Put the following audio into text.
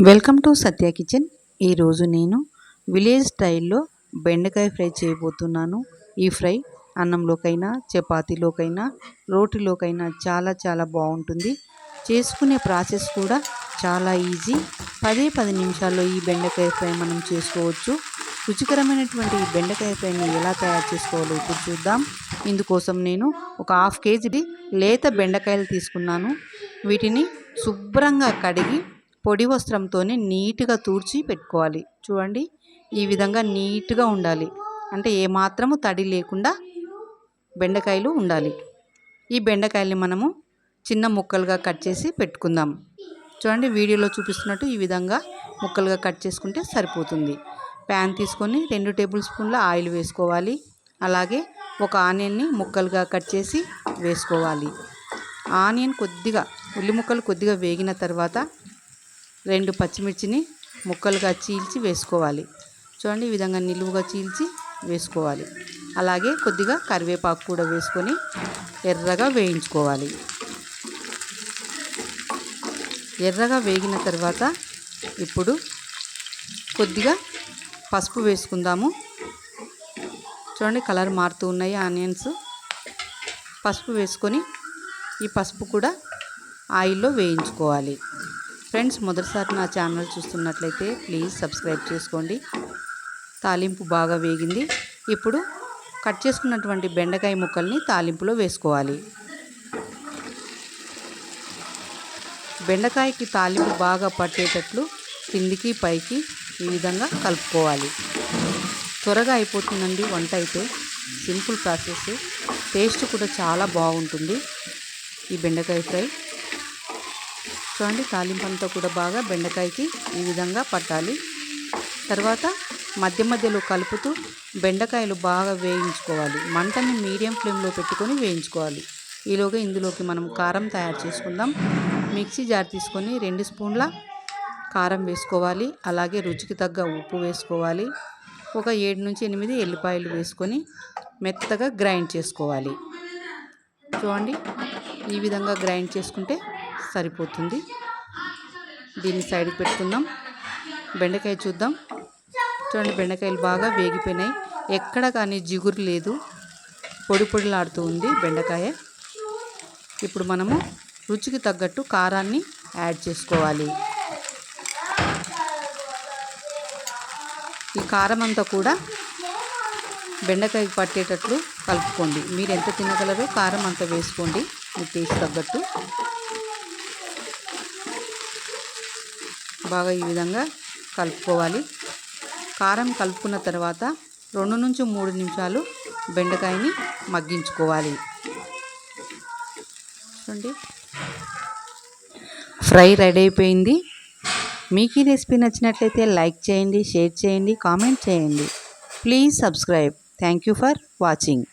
Welcome to Satya kitchen. ఈరోజు నేను village స్టైల్లో బెండకాయ ఫ్రై చేయబోతున్నాను. ఈ ఫ్రై అన్నంలోకైనా, చపాతీలోకైనా, రోటిలోకైనా చాలా చాలా బాగుంటుంది. చేసుకునే ప్రాసెస్ కూడా చాలా ఈజీ. 10 నిమిషాల్లో ఈ బెండకాయ ఫ్రై మనం చేసుకోవచ్చు. రుచికరమైనటువంటి ఈ బెండకాయ ఫ్రైని ఎలా తయారు చేసుకోవాలో ఇప్పుడు చూద్దాం. ఇందుకోసం నేను ఒక హాఫ్ కేజీ లేత బెండకాయలు తీసుకున్నాను. వీటిని శుభ్రంగా కడిగి పొడి వస్త్రంతోనే నీట్గా తూడ్చి పెట్టుకోవాలి. చూడండి, ఈ విధంగా నీట్గా ఉండాలి. అంటే ఏమాత్రము తడి లేకుండా బెండకాయలు ఉండాలి. ఈ బెండకాయల్ని మనము చిన్న ముక్కలుగా కట్ చేసి పెట్టుకుందాం. చూడండి, వీడియోలో చూపిస్తున్నట్టు ఈ విధంగా ముక్కలుగా కట్ చేసుకుంటే సరిపోతుంది. ప్యాన్ తీసుకొని 2 టేబుల్ స్పూన్ల ఆయిల్ వేసుకోవాలి. అలాగే ఒక ఆనియన్ని ముక్కలుగా కట్ చేసి వేసుకోవాలి. ఆనియన్ కొద్దిగా ఉల్లి ముక్కలు కొద్దిగా వేగిన తర్వాత 2 పచ్చిమిర్చిని ముక్కలుగా చీల్చి వేసుకోవాలి. చూడండి, ఈ విధంగా నిలువుగా చీల్చి వేసుకోవాలి. అలాగే కొద్దిగా కరివేపాకు కూడా వేసుకొని ఎర్రగా వేయించుకోవాలి. ఎర్రగా వేగిన తర్వాత ఇప్పుడు కొద్దిగా పసుపు వేసుకుందాము. చూడండి, కలర్ మారుతూ ఉన్నాయి ఆనియన్స్. పసుపు వేసుకొని ఈ పసుపు కూడా ఆయిల్లో వేయించుకోవాలి. ఫ్రెండ్స్, మొదటిసారి నా ఛానల్ చూస్తున్నట్లయితే ప్లీజ్ సబ్స్క్రైబ్ చేసుకోండి. తాలింపు బాగా వేగింది. ఇప్పుడు కట్ చేసుకున్నటువంటి బెండకాయ ముక్కల్ని తాలింపులో వేసుకోవాలి. బెండకాయకి తాలింపు బాగా పట్టేటట్లు కిందికి పైకి ఈ విధంగా కలుపుకోవాలి. త్వరగా అయిపోతుందండి వంట అయితే. Simple process. టేస్ట్ కూడా చాలా బాగుంటుంది ఈ బెండకాయ ఫ్రై. చూడండి, తాలింపు అంతా కూడా బాగా బెండకాయకి ఈ విధంగా పట్టాలి. తర్వాత మధ్య మధ్యలో కలుపుతూ బెండకాయలు బాగా వేయించుకోవాలి. మంటని మీడియం ఫ్లేమ్లో పెట్టుకొని వేయించుకోవాలి. ఈలోగా ఇందులోకి మనం కారం తయారు చేసుకుందాం. మిక్సీ జార్ తీసుకొని 2 స్పూన్ల కారం వేసుకోవాలి. అలాగే రుచికి తగ్గ ఉప్పు వేసుకోవాలి. ఒక 7 నుంచి 8 ఎల్లిపాయలు వేసుకొని మెత్తగా గ్రైండ్ చేసుకోవాలి. చూడండి, ఈ విధంగా గ్రైండ్ చేసుకుంటే సరిపోతుంది. దీన్ని సైడ్కి పెట్టుకుందాం. బెండకాయ చూద్దాం. చూడండి, బెండకాయలు బాగా వేగిపోయినాయి. ఎక్కడ కానీ జిగురు లేదు. పొడి పొడిలాడుతూ ఉంది బెండకాయ. ఇప్పుడు మనము రుచికి తగ్గట్టు కారాన్ని యాడ్ చేసుకోవాలి. ఈ కారం అంతా కూడా బెండకాయకి పట్టేటట్లు కలుపుకోండి. మీరు ఎంత తినగలరో కారం అంతా వేసుకోండి మీ టేస్ట్ తగ్గట్టు. బాగా ఈ విధంగా కలుపుకోవాలి. కారం కలుపుకున్న తర్వాత 2 నుంచి 3 నిమిషాలు బెండకాయని మగ్గించుకోవాలి. చూడండి, ఫ్రై రెడీ అయిపోయింది. మీకు ఈ రెసిపీ నచ్చినట్లయితే లైక్ చేయండి, షేర్ చేయండి, కామెంట్ చేయండి. Please subscribe. Thank you for watching.